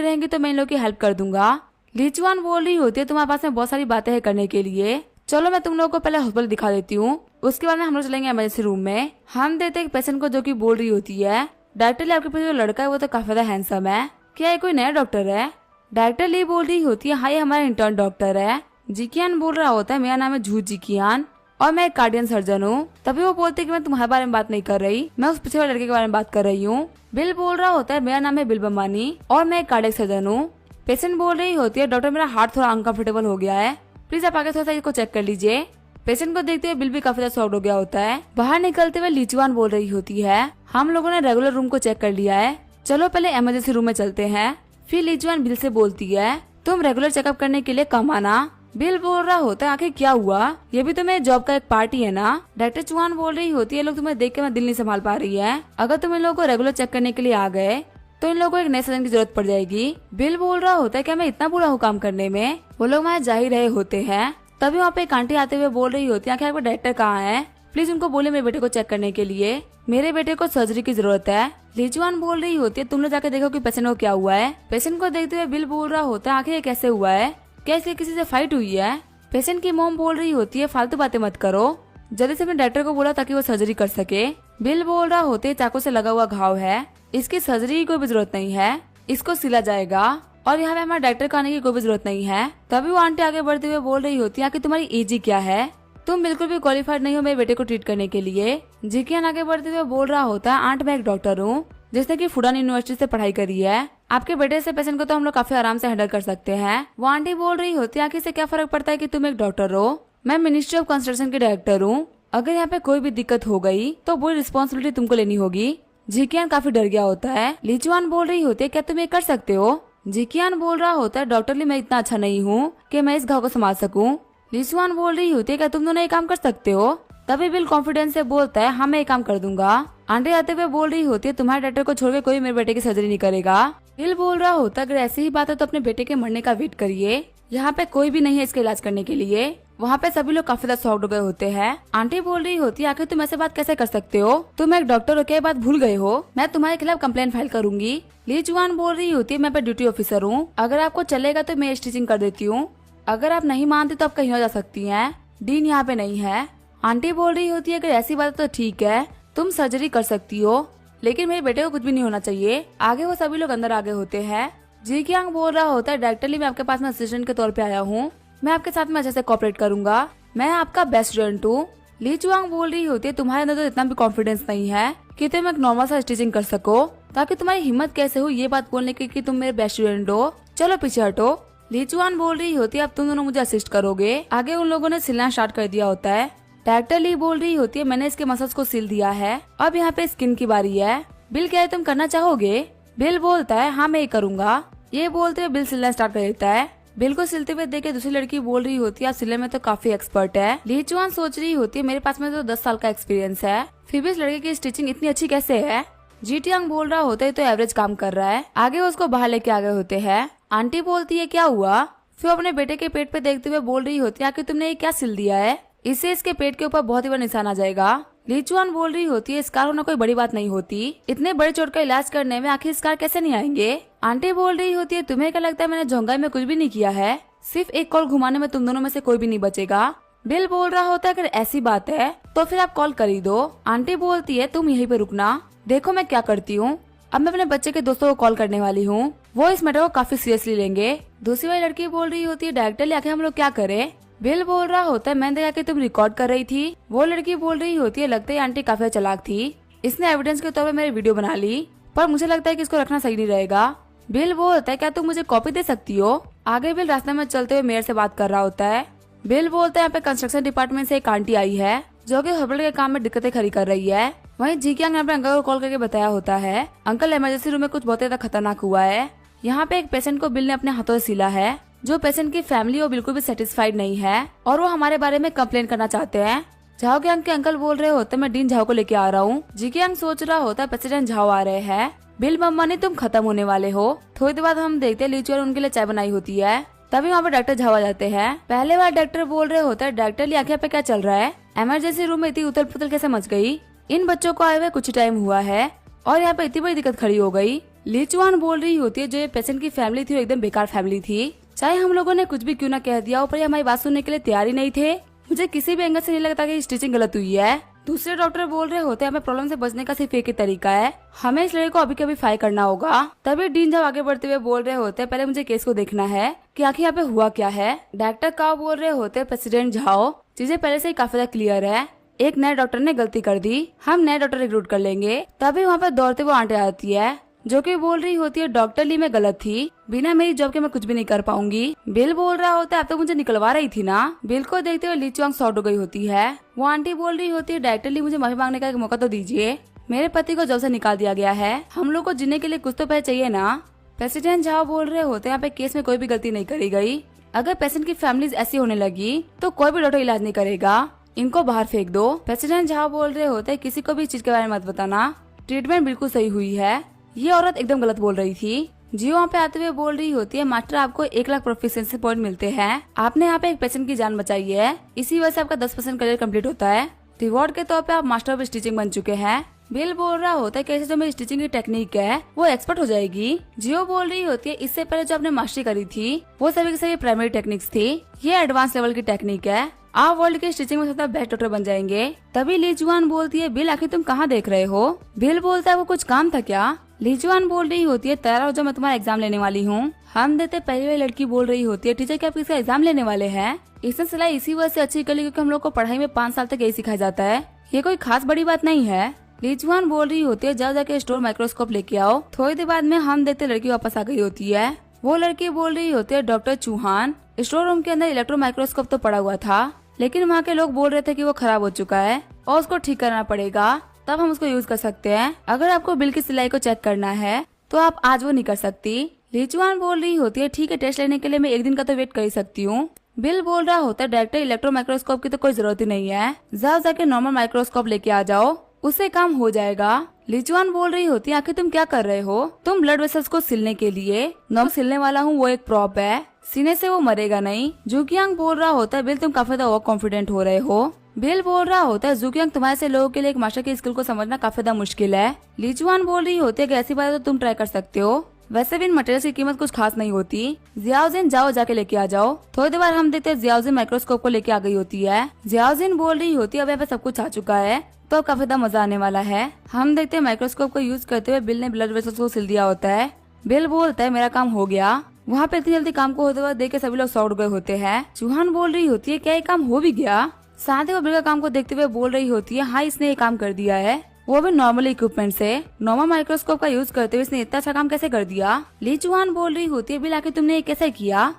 रहेंगे तो मैं इन लोगों की हेल्प कर दूंगा। ली चुआन बोल रही होती है तुम्हारे पास में बहुत सारी बातें है करने के लिए, चलो मैं तुम लोगों को पहले हॉस्पिटल दिखा देती हूँ, उसके बाद में हम लोग चलेंगे इमरजेंसी रूम में। हम देते एक पेशेंट को जो की बोल रही होती है डॉक्टर ली आपके पास जो लड़का है वो तो काफी ज्यादा हैंडसम है, क्या ये कोई नया डॉक्टर है? डॉक्टर ली बोल रही होती है हाँ ये हमारा इंटर्न डॉक्टर है। जिकियान बोल रहा होता है मेरा नाम है झू जिकियान और मैं एक कार्डियन सर्जन हूँ। तभी वो बोलते कि मैं तुम्हारे बारे में बात नहीं कर रही, मैं उस पिछले वाले लड़के के बारे में बात कर रही हूँ। बिल बोल रहा होता है मेरा नाम है बिल बम्बानी और मैं एक कार्डियक सर्जन हूँ। पेशेंट बोल रही होती है डॉक्टर मेरा हार्ट थोड़ा अनकंफर्टेबल हो गया है, प्लीज आप आगे थोड़ा सा इसको चेक कर लीजिए। पेशेंट को देखते हुए बिल भी काफी ज्यादा शॉक्ड हो गया होता है। बाहर निकलते हुए ली चुआन बोल रही होती है हम लोगों ने रेगुलर रूम को चेक कर लिया है, चलो पहले इमरजेंसी रूम में चलते हैं। फिर ली चुआन बिल से बोलती है तुम रेगुलर चेकअप करने के लिए कम आना। बिल बोल रहा होता है आखिर क्या हुआ, ये भी तो मेरे जॉब का एक पार्टी है ना। डॉक्टर चुआन बोल रही होती है लोग तुम्हें देख के मैं दिल नहीं संभाल पा रही है, अगर तुम इन लोगों को रेगुलर चेक करने के लिए आ गए तो इन लोगों को एक नए सर्जन की जरूरत पड़ जाएगी। बिल बोल रहा होता है क्या मैं इतना बुरा हूँ काम करने में, वो लोग वहाँ जा ही रहे होते हैं। तभी वहाँ पे एक आंटी आते हुए बोल रही होती है आखिर आपका डायरेक्टर कहाँ है, प्लीज उनको बोले मेरे बेटे को चेक करने के लिए, मेरे बेटे को सर्जरी की जरूरत है। ली चुआन बोल रही होती है तुम लोग जाके देखो कि पेशेंट को क्या हुआ है। पेशेंट को देखते हुए बिल बोल रहा होता है आखिर ये कैसे हुआ है, क्या इसके किसी से फाइट हुई है? पेशेंट की मॉम बोल रही होती है फालतू बातें मत करो, जल्दी से अपने डॉक्टर को बोला ताकि वो सर्जरी कर सके। बिल बोल रहा होते है चाकू से लगा हुआ घाव है, इसकी सर्जरी की कोई भी जरूरत नहीं है, इसको सिला जाएगा और यहाँ पे हमारे डॉक्टर को आने की कोई भी जरूरत नहीं है। तभी वो आंटी आगे बढ़ते हुए बोल रही होती है कि तुम्हारी एज क्या है, तुम बिल्कुल भी क्वालिफाइड नहीं हो मेरे बेटे को ट्रीट करने के लिए। जिकियान आगे बढ़ते हुए बोल रहा होता है आंट मैं एक डॉक्टर हूँ जिसने की फुडान यूनिवर्सिटी से पढ़ाई करी है, आपके बेटे से पेशेंट को तो हम लोग काफी आराम से हैंडल कर सकते हैं। वो आंटी बोल रही होती है आखिर से क्या फर्क पड़ता है कि तुम एक डॉक्टर हो, मैं मिनिस्ट्री ऑफ कंस्ट्रक्शन के डायरेक्टर हूँ, अगर यहाँ पे कोई भी दिक्कत हो गई तो पूरी रिस्पॉन्सिबिलिटी तुमको लेनी होगी। जिकियान काफी डर गया होता है। ली चुआन बोल रही होती है क्या तुम ये कर सकते हो? जिकियान बोल रहा होता है डॉक्टर ली मैं इतना अच्छा नहीं हूँ कि मैं इस घाव को संभाल सकूं। ली चुआन बोल रही होती है क्या तुम दोनों ये काम कर सकते हो? तभी बिल कॉन्फिडेंस से बोलता है हाँ मैं ये काम कर दूंगा। आंटी आते हुए बोल रही होती है तुम्हारे डॉक्टर को छोड़कर कोई मेरे बेटे की सर्जरी नहीं करेगा। बिल बोल रहा होता है अगर ऐसी ही बात है तो अपने बेटे के मरने का वेट करिए, यहाँ पे कोई भी नहीं है इसका इलाज करने के लिए। वहाँ पे सभी लोग काफी ज्यादा शॉक्ड हो गए होते हैं। आंटी बोल रही होती है आखिर तुम ऐसे बात कैसे कर सकते हो, तुम एक डॉक्टर हो क्या बात भूल गए हो, मैं तुम्हारे खिलाफ कंप्लेन फाइल करूंगी। ली चुआन बोल रही होती है मैं पे ड्यूटी ऑफिसर हूँ, अगर आपको चलेगा तो मैं स्टिचिंग कर देती हूँ, अगर आप नहीं मानते तो आप कहीं और जा सकती हैं, डीन यहाँ पे नहीं है। आंटी बोल रही होती है अगर ऐसी बात है तो ठीक है तुम सर्जरी कर सकती हो, लेकिन मेरे बेटे को कुछ भी नहीं होना चाहिए। आगे वो सभी लोग अंदर आगे होते हैं। जिकियांग बोल रहा होता है डायरेक्टर ली मैं आपके पास में असिस्टेंट के तौर पे आया हूँ, मैं आपके साथ में अच्छे से कोऑपरेट करूंगा, मैं आपका बेस्ट स्टूडेंट हूँ। ली चुआंग बोल रही होती है तुम्हारे अंदर तो इतना भी कॉन्फिडेंस नहीं है कि तुम एक नॉर्मल सा स्टिचिंग कर सको, ताकि तुम्हारी हिम्मत कैसे हो ये बात बोलने की कि तुम मेरे बेस्ट स्टूडेंट हो, चलो पीछे हटो। ली चुआन बोल रही होती है अब तुम दोनों मुझे असिस्ट करोगे। आगे उन लोगों ने सिलना स्टार्ट कर दिया होता है। डायरेक्टर ली बोल रही होती है मैंने इसके मसल्स को सिल दिया है, अब यहाँ पे स्किन की बारी है। बिल क्या है तुम करना चाहोगे? बिल बोलता है हाँ मैं ये करूंगा। ये बोलते हुए बिल सिलना स्टार्ट कर देता है। बिल को सिलते हुए देख के दूसरी लड़की बोल रही होती है आप सिलने में तो काफी एक्सपर्ट है। ली चुआन सोच रही होती है मेरे पास में तो 10 साल का एक्सपीरियंस है, फिर भी इस लड़के की स्टिचिंग इतनी अच्छी कैसे है? जिकियांग बोल रहा होता है तो एवरेज काम कर रहा है। आगे उसको बाहर लेके आ गए होते हैं। आंटी बोलती है क्या हुआ? फिर अपने बेटे के पेट पे देखते हुए बोल रही होती है आखिर तुमने ये क्या सिल दिया है, इससे इसके पेट के ऊपर बहुत ही बड़ा निशान आ जाएगा। ली चुआन बोल रही होती है स्कार होना कोई बड़ी बात नहीं होती, इतने बड़े चोट का इलाज करने में आखिर स्कार कैसे नहीं आएंगे। आंटी बोल रही होती है तुम्हें क्या लगता है मैंने झोंगाई में कुछ भी नहीं किया है, सिर्फ एक कॉल घुमाने में तुम दोनों में से कोई भी नहीं बचेगा। बिल बोल रहा होता है अगर ऐसी बात है तो फिर आप कॉल कर ही दो। आंटी बोलती है तुम यहीं पे रुकना, देखो मैं क्या करती हूँ, अब मैं अपने बच्चे के दोस्तों को कॉल करने वाली हूँ, वो इस मैटर को काफी सीरियसली लेंगे। दूसरी वाली लड़की बोल रही होती है डायरेक्टर आखिर हम लोग क्या करें? बिल बोल रहा होता है मैंने देखा कि तुम रिकॉर्ड कर रही थी। वो लड़की बोल रही होती है लगता है आंटी काफी चालाक थी, इसने एविडेंस के तौर पे मेरी वीडियो बना ली, पर मुझे लगता है कि इसको रखना सही नहीं रहेगा। बिल बोलता है क्या तुम मुझे कॉपी दे सकती हो? आगे बिल रास्ते में चलते हुए मेयर से बात कर रहा होता है। बिल बोलता है यहाँ पे कंस्ट्रक्शन डिपार्टमेंट से एक आंटी आई है जो कि हॉस्पिटल के काम में दिक्कतें खड़ी कर रही है। वहीं जिकियांग ने अपने अंकल को कॉल करके बताया होता है अंकल इमरजेंसी रूम में कुछ बहुत ज्यादा खतरनाक हुआ है, यहाँ पे एक पेशेंट को बिल ने अपने हाथों से सिला है, जो पेशेंट की फैमिली वो बिल्कुल भी सेटिस्फाइड नहीं है और वो हमारे बारे में कंप्लेन करना चाहते हैं। झाओ के अंकल बोल रहे होते मैं डीन झाओ को लेके आ रहा हूँ। जिकियांग सोच रहा होता है प्रेसिडेंट झाओ आ रहे हैं। बिल मम्मा ने तुम खत्म होने वाले हो। थोड़ी देर बाद हम देखते हैं लीचुआन उनके लिए चाय बनाई होती है। तभी वहाँ पे डॉक्टर झावा जाते हैं। पहले बार डॉक्टर बोल रहे होते हैं, डॉक्टर ली आखिर पे क्या चल रहा है, इमरजेंसी रूम में इतनी उथल पुथल कैसे मच गई, इन बच्चों को आए हुए कुछ टाइम हुआ है और यहाँ पे इतनी बड़ी दिक्कत खड़ी हो गई। लीचुआन बोल रही होती है जो ये पेशेंट की फैमिली थी वो एकदम बेकार फैमिली थी, चाहे हम लोगों ने कुछ भी क्यों ना कह दिया, ऊपर हमारी बात सुनने के लिए तैयार ही नहीं थे। मुझे किसी भी एंगल से नहीं लगता कि स्टिचिंग गलत हुई है। दूसरे डॉक्टर बोल रहे होते हैं हमें प्रॉब्लम से बचने का सिर्फ एक ही तरीका है, हमें इस लड़के को अभी कभी फायर करना होगा। तभी डीन जब आगे बढ़ते हुए बोल रहे होते हैं पहले मुझे केस को देखना है कि आखिर यहाँ पे हुआ क्या है। डॉक्टर काओ बोल रहे होते हैं प्रेसिडेंट झाओ चीजें पहले से ही काफी ज्यादा क्लियर है, एक नए डॉक्टर ने गलती कर दी, हम नए डॉक्टर रिक्रूट कर लेंगे। तभी वहाँ पे दौड़ते हुए आंटी आती है जो कि बोल रही होती है डॉक्टर ली मैं गलत थी, बिना मेरी जॉब के मैं कुछ भी नहीं कर पाऊंगी। बिल बोल रहा होता है अब तो मुझे निकलवा रही थी ना। बिल को देखते हुए लीचुआंग शॉर्ट हो गई होती है। वो आंटी बोल रही होती है डॉक्टर ली मुझे माफी मांगने का एक मौका तो दीजिए, मेरे पति को जॉब से निकाल दिया गया है, हम लोग को जीने के लिए कुछ तो पैसे चाहिए ना। प्रेसिडेंट झाओ बोल रहे होते हैं यहाँ पे केस में कोई भी गलती नहीं करी गई, अगर पेशेंट की फैमिली ऐसी होने लगी तो कोई भी डॉक्टर इलाज नहीं करेगा, इनको बाहर फेंक दो। प्रेसिडेंट झाओ बोल रहे होते हैं किसी को भी चीज के बारे में मत बताना, ट्रीटमेंट बिल्कुल सही हुई है, ये औरत एकदम गलत बोल रही थी। जियो वहाँ पे आते हुए बोल रही होती है मास्टर आपको 1 लाख प्रोफिशिएंसी पॉइंट मिलते हैं, आपने यहाँ पे एक पेशेंट की जान बचाई है, इसी वजह से आपका 10% करियर कंप्लीट होता है, रिवॉर्ड के तौर पे आप मास्टर ऑफ स्टिचिंग बन चुके हैं। बिल बोल रहा होता है कैसे जो मेरी स्टिचिंग की टेक्निक है वो एक्सपर्ट हो जाएगी। जियो बोल रही होती है इससे पहले जो आपने मास्टरी करी थी वो सभी के सभी प्राइमरी टेक्निक्स थी, ये एडवांस लेवल की टेक्निक है, आप वर्ल्ड के स्टिचिंग में सबसे बेस्ट डॉक्टर बन जाएंगे। तभी लीचुआन बोलती है बिल आखिर तुम कहाँ देख रहे हो। बिल बोलता है वो कुछ काम था क्या। लीचुआन बोल रही होती है तैयार हो जाओ मैं तुम्हारा एग्जाम लेने वाली हूँ। हम देते पहली वाली लड़की बोल रही होती है टीचर क्या आप किसका एग्जाम लेने वाले हैं, इसने सिलाई इसी वजह से अच्छी कर ली क्योंकि हम लोग को पढ़ाई में 5 साल तक यही सिखाया जाता है, ये कोई खास बड़ी बात नहीं है। लीचुआन बोल रही होती है जाओ जाके स्टोर माइक्रोस्कोप लेके आओ। थोड़ी देर बाद में हम देते लड़की वापस आ गई होती है। वो लड़की बोल रही होती है डॉक्टर चौहान स्टोर रूम के अंदर इलेक्ट्रो माइक्रोस्कोप तो पड़ा हुआ था, लेकिन वहाँ के लोग बोल रहे थे कि वो खराब हो चुका है और उसको ठीक करना पड़ेगा, तब हम उसको यूज कर सकते हैं। अगर आपको बिल की सिलाई को चेक करना है तो आप आज वो नहीं कर सकती। लीचुआन बोल रही होती है ठीक है टेस्ट लेने के लिए मैं 1 दिन का तो वेट कर ही सकती हूँ। बिल बोल रहा होता है डायरेक्टर इलेक्ट्रो माइक्रोस्कोप की तो कोई जरूरत ही नहीं है, जाओ जाके नॉर्मल माइक्रोस्कोप लेके आ जाओ, उससे काम हो जाएगा। लीचुआन बोल रही होती है आखिर तुम क्या कर रहे हो, तुम ब्लड वेसल्स को सिलने के लिए नॉर्मल सिलने वाला हूँ वो एक प्रॉप है, सीने से वो मरेगा नहीं। जूकियांग बोल रहा होता है बिल तुम काफी ज्यादा ओवर कॉन्फिडेंट हो रहे हो। बिल बोल रहा होता है जूकियांग तुम्हारे से लोगों के लिए एक मास्टर की स्किल को समझना काफी ज्यादा मुश्किल है। लीचुआन बोल रही होती है कि ऐसी बात तो तुम ट्राई कर सकते हो, वैसे भी इन मटेरियल की कीमत कुछ खास नहीं होती। जियाओजिन जाओ जाके लेके आ जाओ। थोड़ी देर बाद हम देखते हैं जियाओजिन माइक्रोस्कोप को लेके आ गई होती है। जियाओजिन बोल रही होती है अब यहाँ पे सब कुछ आ चुका है तो काफी ज्यादा मजा आने वाला है। हम देखते हैं माइक्रोस्कोप को यूज करते हुए बिल ने ब्लड वेसल्स को सिल दिया होता है। बिल बोलता है मेरा काम हो गया। वहाँ पे इतनी जल्दी काम को होते हुए देख के सभी लोग सौड़ गए होते हैं। चौहान बोल रही होती है क्या ये काम हो भी गया। साथ ही वो बिल का काम को देखते हुए बोल रही होती है हाँ इसने ये काम कर दिया है, वो भी नॉर्मल इक्विपमेंट से, नॉर्मल माइक्रोस्कोप का यूज करते हुए इसने इतना अच्छा काम कैसे कर दिया। ली चौहान बोल रही होती है बिल आखिर तुमने ये कैसे किया।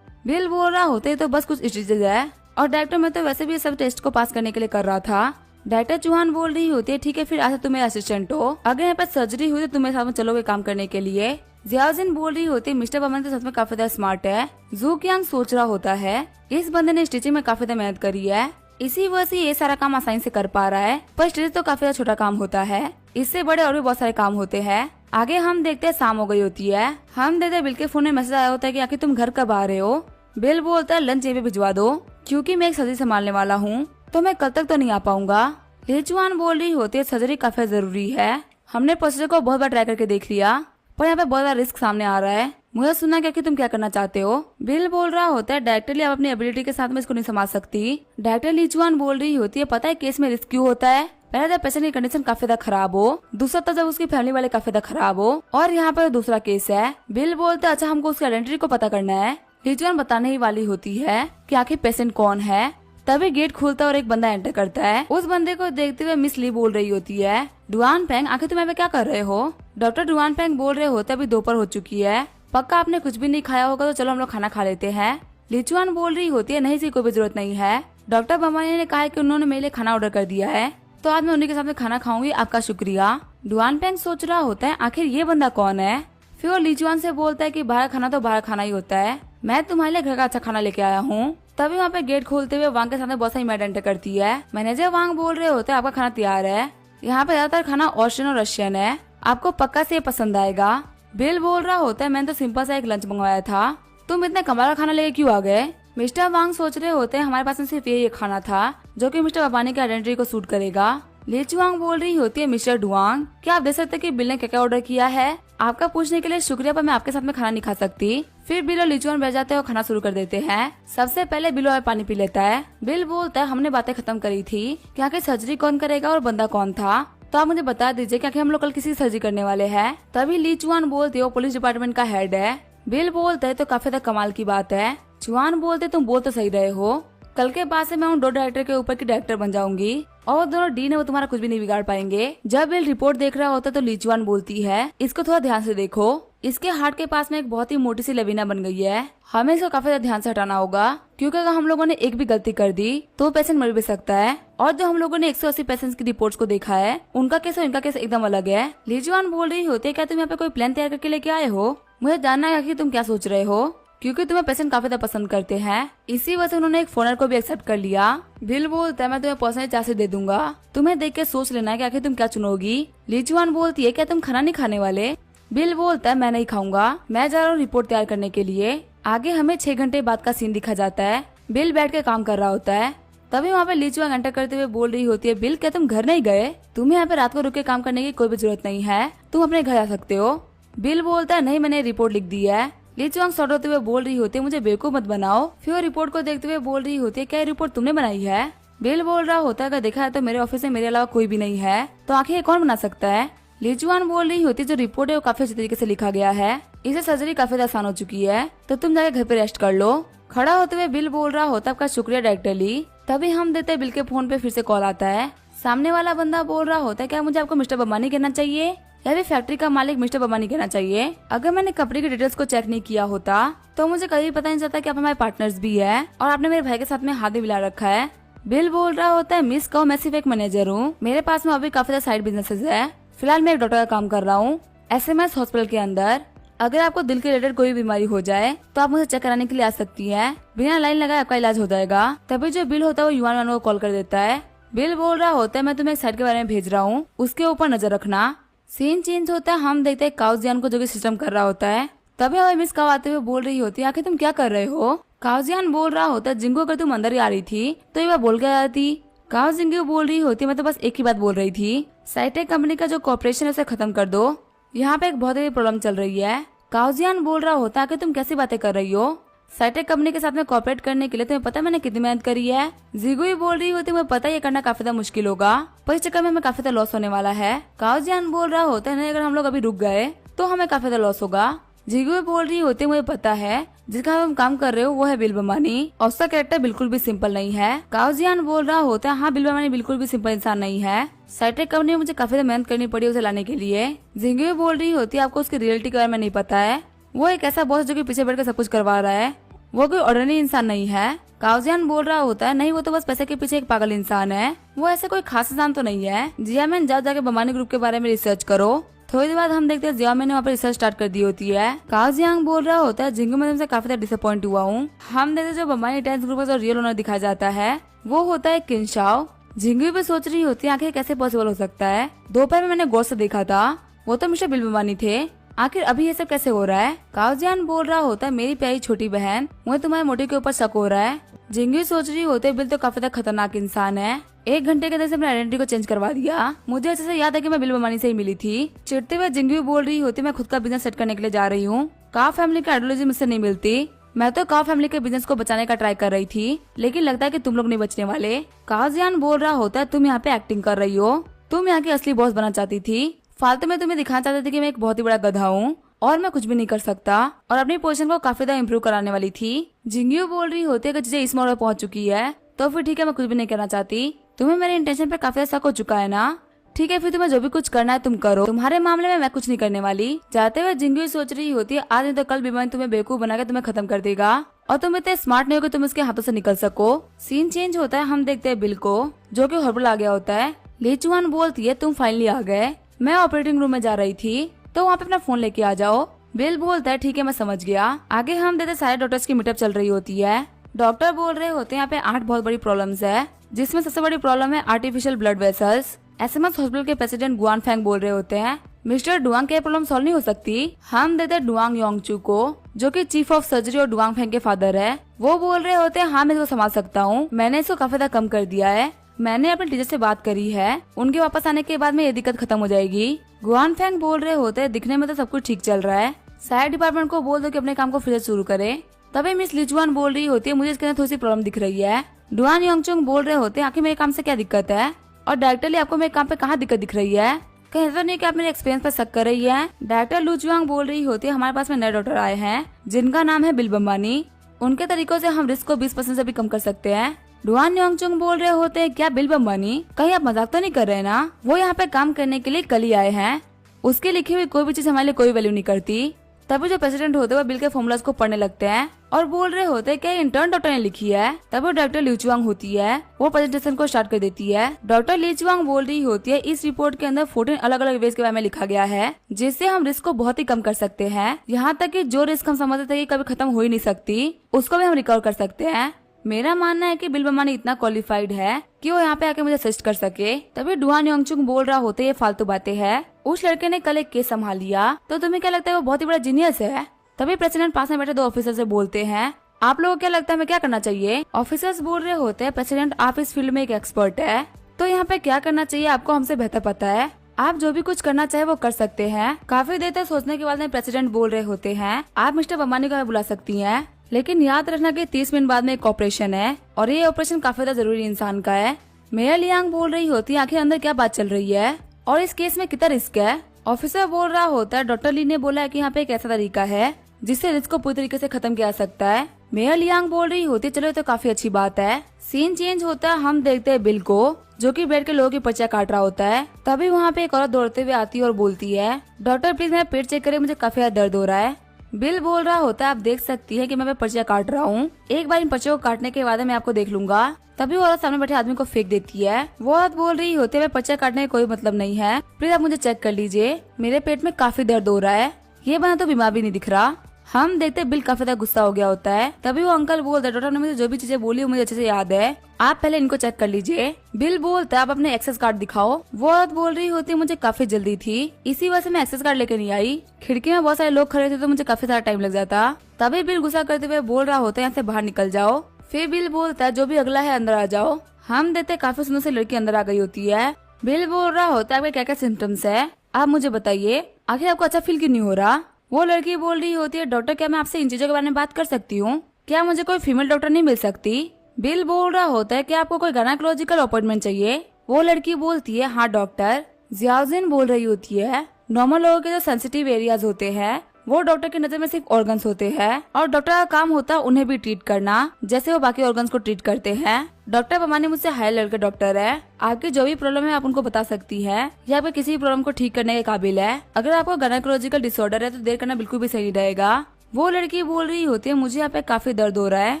बिल बोल रहा होते है तो बस कुछ स्टिचेज है और डायरेक्टर मैं तो वैसे भी सब टेस्ट को पास करने के लिए कर रहा था। डायरेक्टर चौहान बोल रही होती है ठीक है फिर आज से तुम मेरे असिस्टेंट हो, अगर यहाँ पर सर्जरी हुई तो तुम मेरे साथ में चलोगे काम करने के लिए। जियाओजिन बोल रही होती है मिस्टर बमन तो सच में काफी ज्यादा स्मार्ट है। जूकियांग सोच रहा होता है इस बंदे ने स्टिचिंग में काफी ज्यादा मेहनत करी है, इसी वजह से ये सारा काम आसानी से कर पा रहा है, पर स्टिच तो काफी ज्यादा छोटा काम होता है, इससे बड़े और भी बहुत सारे काम होते हैं। आगे हम देखते हैं शाम हो गई होती है। हम देखते हैं बिल के फोन में मैसेज आया होता है कि आखिर तुम घर कब आ रहे हो। बिल बोलता है लंच ये पे भिजवा दो क्योंकि मैं एक सर्जरी संभालने वाला हूँ तो मैं कल तक तो नहीं आ पाऊंगा। लीचुआन बोल रही होती है सर्जरी काफी जरूरी है, हमने प्रोसीजर को बहुत बार ट्राई करके देख लिया पर यहाँ पे बहुत बड़ा रिस्क सामने आ रहा है, मुझे सुना क्या कि तुम क्या करना चाहते हो। बिल बोल रहा होता है डायरेक्टरली आप अपनी एबिलिटी के साथ में इसको नहीं संभाल सकती। डायरेक्टर लीचुआन बोल रही होती है पता है केस में रिस्क क्यों होता है, पहले जब पेशेंट की कंडीशन काफी ज्यादा खराब हो, दूसरा तब जब उसकी फैमिली वाले काफी ज्यादा खराब हो, और यहाँ पर दूसरा केस है। बिल बोलते अच्छा हमको उसकी आइडेंटिटी को पता करना है। लीचुआन बताने ही वाली होती है कि आखिर पेशेंट कौन है, तभी गेट खुलता है और एक बंदा एंटर करता है। उस बंदे को देखते हुए मिस ली बोल रही होती है डुआन पेंग आखिर तुम क्या कर रहे हो। डॉक्टर डुआन पेंग बोल रहे होते अभी दोपहर हो चुकी है, पक्का आपने कुछ भी नहीं खाया होगा तो चलो हम लोग खाना खा लेते हैं। लीचुआन बोल रही होती है नहीं सी कोई भी जरूरत नहीं है, डॉक्टर बमानी ने कहा है कि उन्होंने मेरे लिए खाना ऑर्डर कर दिया है तो आज मैं उन्हीं के सामने खाना खाऊंगी, आपका शुक्रिया। डुआन पेंग सोच रहा होता है आखिर ये बंदा कौन है, फिर वो लीचुआन से बोलता है कि बाहर खाना तो बाहर खाना ही होता है, मैं तुम्हारे लिए घर का अच्छा खाना लेके आया हूँ। तभी वहाँ पे गेट खोलते हुए वांग के सामने बहुत सारी मैड एंटर करती है। मैनेजर वांग बोल रहे होते हैं आपका खाना तैयार है, यहाँ पे ज्यादातर खाना ऑस्ट्रियन और रशियन है, आपको पक्का से ये पसंद आएगा। बिल बोल रहा होता है मैंने तो सिंपल सा एक लंच मंगवाया था, तुम इतने कमाल का खाना लेके क्यों आ गए। मिस्टर वांग सोच रहे होते हैं हमारे पास में सिर्फ यही खाना था जो कि मिस्टर बबानी के आइडेंटिटी को सूट करेगा। ली चुआंग बोल रही होती है मिस्टर डुआंग, क्या आप देख सकते हैं कि बिल ने क्या क्या ऑर्डर किया है। आपका पूछने के लिए शुक्रिया, पर मैं आपके साथ में खाना नहीं खा सकती। फिर बिल और ली चुआंग बैठ जाते हैं और खाना शुरू कर देते हैं। सबसे पहले बिल और पानी पी लेता है। बिल बोलता है हमने बातें खत्म करी थी कि आखिर सर्जरी कौन करेगा और बंदा कौन था, तो आप मुझे बता दीजिए कि आखिर हम लोग कल किसी सर्जरी करने वाले हैं। तभी ली चुआन बोलती है वो पुलिस डिपार्टमेंट का हेड है। बिल बोलते है तो काफी ज्यादा कमाल की बात है। चुआन बोलते तुम बोल तो सही रहे हो, कल के बाद से मैं उन 2 डायरेक्टर के ऊपर की डायरेक्टर बन जाऊंगी और वो दोनों डीन है, वो तुम्हारा कुछ भी नहीं बिगाड़ पाएंगे। जब बिल रिपोर्ट देख रहा होता है तो ली चुआन बोलती है इसको थोड़ा ध्यान से देखो, इसके हार्ट के पास में एक बहुत ही मोटी सी लवीना बन गई है, हमें इसको काफी ज्यादा ध्यान से हटाना होगा, क्योंकि अगर हम लोगों ने एक भी गलती कर दी तो पेशेंट मर भी सकता है। और जो हम लोगों ने 180 पेशेंट्स की रिपोर्ट्स को देखा है उनका केस और इनका केस एकदम अलग है। ली चुआन बोल रही होती है क्या तुम यहाँ पे कोई प्लान तैयार करके लेके आए हो, मुझे जानना है कि तुम क्या सोच रहे हो, क्योंकि तुम्हें पेशेंट काफी ज्यादा पसंद करते हैं, इसी वजह से उन्होंने एक फोनर को भी एक्सेप्ट कर लिया। बिल बोलता है मैं तुम्हें पर्सनली चार्ज दे दूंगा, तुम्हें देख के सोच लेना है कि आखिर तुम क्या चुनोगी। ली चुआन बोलती है क्या तुम खाना नहीं खाने वाले। बिल बोलता है मैं नहीं खाऊंगा, मैं जा रहा हूँ रिपोर्ट तैयार करने के लिए। आगे हमें 6 घंटे बाद का सीन दिखा जाता है। बिल बैठ के काम कर रहा होता है, तभी वहाँ पे ली चुआंग एंटर करते हुए बोल रही होती है बिल क्या तुम घर नहीं गए, तुम्हें यहाँ पे रात को रुक के काम करने की कोई भी जरूरत नहीं है, तुम अपने घर आ सकते हो। बिल बोलता है नहीं मैंने रिपोर्ट लिख दी है। ली चुआंग सॉर्ट होते हुए बोल रही होती है मुझे बेवकूफ मत बनाओ। फिर वो रिपोर्ट को देखते हुए बोल रही होती है क्या रिपोर्ट तुमने बनाई है। बिल बोल रहा होता है अगर देखा है तो मेरे ऑफिस में मेरे अलावा कोई भी नहीं है, तो आखिर कौन बना सकता है। ली चुआन बोल रही होती है जो रिपोर्ट है वो काफी अच्छे तरीके से लिखा गया है, इसे सर्जरी काफी आसान हो चुकी है, तो तुम जाके घर पे रेस्ट कर लो। खड़ा होते हुए बिल बोल रहा होता है आपका शुक्रिया डायरेक्टर ली। तभी हम देते हैं बिल के फोन पे फिर से कॉल आता है। सामने वाला बंदा बोल रहा होता है क्या मुझे आपको मिस्टर बबानी कहना चाहिए या फिर फैक्ट्री का मालिक मिस्टर बबानी कहना चाहिए। अगर मैंने कंपनी की डिटेल्स को चेक नहीं किया होता तो मुझे कभी पता नहीं चलता कि आप हमारे पार्टनर्स भी है और आपने मेरे भाई के साथ में हाथ भी मिला रखा है। बिल बोल रहा होता है मिस कहो मैं सिर्फ एक मैनेजर हूँ, मेरे पास में अभी काफी सारे साइड बिजनेसेस है, फिलहाल मैं एक डॉक्टर का काम कर रहा हूँ SMS हॉस्पिटल के अंदर। अगर आपको दिल के रिलेटेड कोई बीमारी हो जाए तो आप मुझे चेक कराने के लिए आ सकती हैं, बिना लाइन लगाए आपका इलाज हो जाएगा। तभी जो बिल होता है वो युआन वान को कॉल कर देता है। बिल बोल रहा होता है मैं तुम्हें एक साइट के बारे में भेज रहा हूँ, उसके ऊपर नजर रखना। सीन चेंज होता है, हम देखते हैं काउजियान को जो कि सिस्टम कर रहा होता है। तभी हमें मिस काव आते हुए बोल रही होती है आखिर तुम क्या कर रहे हो। काउजियान बोल रहा होता है जिंगू अगर तुम अंदर ही आ रही थी तो ये बात बोल के आती। काउ जिंगू बोल रही होती मैं तो बस एक ही बात बोल रही थी, साइटेक कंपनी का जो कॉर्पोरेशन है उसे खत्म कर दो, यहाँ पे एक बहुत बड़ी प्रॉब्लम चल रही है। काउजियान बोल रहा होता है कि तुम कैसी बातें कर रही हो, साइटेक कंपनी के साथ में कॉर्पोरेट करने के लिए तुम्हें पता है मैंने कितनी मेहनत करी है। जिगुई बोल रही होती मुझे पता है ये करना काफी ज्यादा मुश्किल होगा, पर इस चक्कर में हमें काफी ज्यादा लॉस होने वाला है। काउजियान बोल रहा होता है नहीं अगर हम लोग अभी रुक गए तो हमें काफी ज्यादा लॉस होगा। जिगुई बोल रही होती मुझे पता है जिसका हम काम कर रहे हो वो है बिल बमानी और उसका कैरेक्टर बिल्कुल भी सिंपल नहीं है। काउजियान बोल रहा होता है हाँ बिल बमानी बिल्कुल भी सिंपल इंसान नहीं है, साइटेक कंपनी में मुझे काफी ज्यादा मेहनत करनी पड़ी उसे लाने के लिए। जिगुई बोल रही होती है आपको उसकी रियलिटी के बारे में नहीं पता है, वो एक ऐसा बॉस जो कि पीछे बैठ कर सब कुछ करवा रहा है, वो कोई ऑर्डिनरी इंसान नहीं है। काउजियान बोल रहा होता है नहीं वो तो बस पैसे के पीछे एक पागल इंसान है, वो ऐसे कोई खास इंसान तो नहीं है। जियामैन जाके बमानी ग्रुप के बारे में रिसर्च करो। थोड़ी देर बाद हम देखते हैं जियामैन ने वहाँ पर रिसर्च स्टार्ट कर दी होती है। काउजियांग बोल रहा होता है जिंगू मैं तुमसे काफी डिसअपॉइंट हुआ हूँ। हम देखते जो बमानी टेंस ग्रुप का जो रियल ओनर दिखाया जाता है वो होता है किनशाओ। जिंगू भी सोच रही होती है आखिर कैसे पॉसिबल हो सकता है, दोपहर में मैंने गौर से देखा था वो तो मिस्टर बिल बमानी थे, आखिर अभी ये सब कैसे हो रहा है। काउजियान बोल रहा होता है मेरी प्यारी छोटी बहन मुझे तुम्हारे मोटिव के ऊपर शक हो रहा है। जिंगू सोच रही होते बिल तो काफी खतरनाक इंसान है, 1 घंटे के अंदर से अपनी आइडेंटिटी को चेंज करवा दिया, मुझे अच्छे से याद है कि मैं बिल बमानी से ही मिली थी। चिढ़ते हुए जिंगू बोल रही होती मैं खुद का बिजनेस सेट करने के लिए जा रही हूँ, काव फैमिली की आइडियोलॉजी मुझसे नहीं मिलती, मैं तो काव फैमिली के बिजनेस को बचाने का ट्राई कर रही थी लेकिन लगता है कि तुम लोग नहीं बचने वाले। काउजियान बोल रहा होता है तुम यहाँ पे एक्टिंग कर रही हो, तुम यहाँ की असली बॉस बनना चाहती थी, फालतू में तुम्हें दिखाना चाहती थी कि मैं एक बहुत ही बड़ा गधा हूँ और मैं कुछ भी नहीं कर सकता और अपनी पोजीशन को काफी ज्यादा इम्प्रूव कराने वाली थी। जिंगू बोल रही होती है कि चीजें इस मोड़ पर पहुंच चुकी है तो फिर ठीक है मैं कुछ भी नहीं करना चाहती, तुम्हें मेरे इंटेंशन पे काफी शक हो चुका है ना, ठीक है फिर तुम्हें जो भी कुछ करना है तुम करो, तुम्हारे मामले में मैं कुछ नहीं करने वाली। जाते हुए जिंगू सोच रही होती है आज नहीं तो कल बीमारी तुम्हें बेवकूफ बना के तुम्हें खत्म कर देगा और तुम इतने स्मार्ट नहीं हो कि तुम इसके हाथों से निकल सको। सीन चेंज होता है, हम देखते हैं बिल को जो कि हड़बड़ आ गया होता है। ली चुआन बोलती है तुम फाइनली आ गए, मैं ऑपरेटिंग रूम में जा रही थी तो वहाँ पे अपना फोन लेके आ जाओ। बिल बोलता है ठीक है मैं समझ गया। आगे हम देखते सारे डॉक्टर्स की मीटअप चल रही होती है। डॉक्टर बोल रहे होते हैं यहाँ पे 8 बहुत बड़ी प्रॉब्लम्स है, जिसमें सबसे बड़ी प्रॉब्लम है artificial blood vessels. SMS hospital के प्रेसिडेंट गुआन फैंग बोल रहे होते हैं मिस्टर डुआंग के प्रॉब्लम सॉल्व नहीं हो सकती। हम देते डुआंग योंगचू को, जो कि चीफ ऑफ सर्जरी और डुआंग फेंग के फादर है। वो बोल रहे होते हैं हाँ मैं इसको संभाल सकता हूँ, मैंने इसको काफी ज्यादा कम कर दिया है, मैंने अपने टीचर से बात करी है, उनके वापस आने के बाद में ये दिक्कत खत्म हो जाएगी। गुआन फेंग बोल रहे होते हैं दिखने में तो सब कुछ ठीक चल रहा है, साइड डिपार्टमेंट को बोल दो कि अपने काम को फिर से शुरू करे। तभी मिस लिजुआन बोल रही होती है मुझे इसके अंदर थोड़ी सी प्रॉब्लम दिख रही है। डुआन योंगचुंग बोल रहे होते हैं आखिर मेरे काम से क्या दिक्कत है, और डायरेक्टर ली आपको मेरे काम पे कहाँ दिक्कत दिख रही है, कहीं ऐसा नहीं कि आप मेरे एक्सपीरियंस पर शक कर रही है। डायरेक्टर लू जुआंग बोल रही होती है हमारे पास में नए डॉक्टर आए हैं जिनका नाम है बिल बम्बानी, उनके तरीकों से हम रिस्क को 20% से भी कम कर सकते हैं। डुआन योंगचुंग बोल रहे होते हैं क्या बिल बम्बानी, कहीं आप मजाक तो नहीं कर रहे ना, वो यहाँ पे काम करने के लिए कल ही आए हैं, उसकी लिखी हुई कोई भी चीज हमारे लिए कोई वैल्यू नहीं करती। तभी जो प्रेसिडेंट होते हैं वो बिल के फॉर्मूलाज को पढ़ने लगते हैं और बोल रहे होते हैं क्या इंटर्न डॉक्टर ने लिखी है। तभी डॉक्टर लीचुआंग होती है, वो प्रेजेंटेशन को स्टार्ट कर देती है। डॉक्टर लीचुआंग बोल रही होती है इस रिपोर्ट के अंदर 14 अलग अलग वेज के बारे में लिखा गया है जिससे हम रिस्क को बहुत ही कम कर सकते हैं, यहाँ तक कि जो रिस्क हम समझते थे कि कभी खत्म हो ही नहीं सकती उसको भी हम रिकवर कर सकते हैं। मेरा मानना है कि बिल बम्बानी इतना क्वालिफाइड है कि वो यहाँ पे आके मुझे असिस्ट कर सके। तभी डुआन योंगचुंग बोल रहा होते ये फालतू बातें हैं, उस लड़के ने कल एक केस संभाल लिया तो तुम्हें क्या लगता है वो बहुत ही बड़ा जीनियस है। तभी प्रेसिडेंट पास में बैठे 2 ऑफिसर से बोलते हैं आप लोगों को क्या लगता है हमें क्या करना चाहिए। ऑफिसर्स बोल रहे होते हैं प्रेसिडेंट आप इस फील्ड में एक एक्सपर्ट है तो यहाँ पे क्या करना चाहिए आपको हमसे बेहतर पता है, आप जो भी कुछ करना चाहे वो कर सकते हैं। काफी देर तक सोचने के बाद में प्रेसिडेंट बोल रहे होते हैं आप मिस्टर बम्बानी को बुला सकती हैं, लेकिन याद रखना कि 30 मिनट बाद में एक ऑपरेशन है और ये ऑपरेशन काफी ज्यादा जरूरी इंसान का है। मेयर लियांग बोल रही होती है आखिर अंदर क्या बात चल रही है और इस केस में कितना रिस्क है। ऑफिसर बोल रहा होता है डॉक्टर ली ने बोला है कि यहाँ पे एक ऐसा तरीका है जिससे रिस्क को पूरी तरीके से खत्म किया जा सकता है। मेयर लियांग बोल रही होती है चलो ये तो काफी अच्छी बात है। सीन चेंज होता है, हम देखते हैं बिल को जो कि बेड के लोगों की पर्चा काट रहा होता है। तभी वहाँ पे एक औरत दौड़ते हुए आती है और बोलती है डॉक्टर प्लीज मेरा पेट चेक करे, मुझे काफी ज्यादा दर्द हो रहा है। बिल बोल रहा होता है आप देख सकती है कि मैं पर्चा काट रहा हूँ, एक बार इन पर्चों को काटने के बाद मैं आपको देख लूंगा। तभी औरत सामने बैठे आदमी को फेंक देती है। वो औरत बोल रही होती है पर्चा काटने का कोई मतलब नहीं है, प्लीज आप मुझे चेक कर लीजिए, मेरे पेट में काफी दर्द हो रहा है, ये बना तो बीमार भी नहीं दिख रहा। हम देखते बिल काफी ज्यादा गुस्सा हो गया होता है। तभी वो अंकल बोलते डॉक्टर ने मुझे जो भी चीजें बोली मुझे अच्छे से याद है, आप पहले इनको चेक कर लीजिए। बिल बोलता है आप अपने एक्सेस कार्ड दिखाओ। वो औरत बोल रही होती मुझे काफी जल्दी थी इसी वजह से मैं एक्सेस कार्ड लेकर नहीं आई, खिड़की में बहुत सारे लोग खड़े थे तो मुझे काफी सारा टाइम लग जाता। तभी बिल गुस्सा करते हुए बोल रहा होता है यहाँ से बाहर निकल जाओ। फिर बिल बोलता है जो भी अगला है अंदर आ जाओ। हम देखते काफी सुंदर से लड़की अंदर आ गई होती है। बिल बोल रहा होता है आपके क्या क्या सिम्टम्स है आप मुझे बताइए, आखिर आपको अच्छा फील क्यों नहीं हो रहा। वो लड़की बोल रही होती है डॉक्टर क्या मैं आपसे इन चीजों के बारे में बात कर सकती हूँ, क्या मुझे कोई फीमेल डॉक्टर नहीं मिल सकती। बिल बोल रहा होता है कि आपको कोई गायनेकोलॉजिकल अपॉइंटमेंट चाहिए। वो लड़की बोलती है हाँ डॉक्टर। जियाओजिन बोल रही होती है नॉर्मल लोगों के जो सेंसिटिव एरियाज होते हैं वो डॉक्टर की नजर में सिर्फ ऑर्गन्स होते हैं और डॉक्टर का काम होता है उन्हें भी ट्रीट करना जैसे वो बाकी ऑर्गन्स को ट्रीट करते हैं। डॉक्टर बम्बानी मुझसे हाई लेवल के डॉक्टर है, आपकी जो भी प्रॉब्लम है आप उनको बता सकती है, या आपके किसी प्रॉब्लम को ठीक करने के काबिल है। अगर आपको गायनेकोलॉजिकल डिसऑर्डर है तो देर करना बिल्कुल भी सही रहेगा। वो लड़की बोल रही होती है मुझे यहाँ पे काफी दर्द हो रहा है।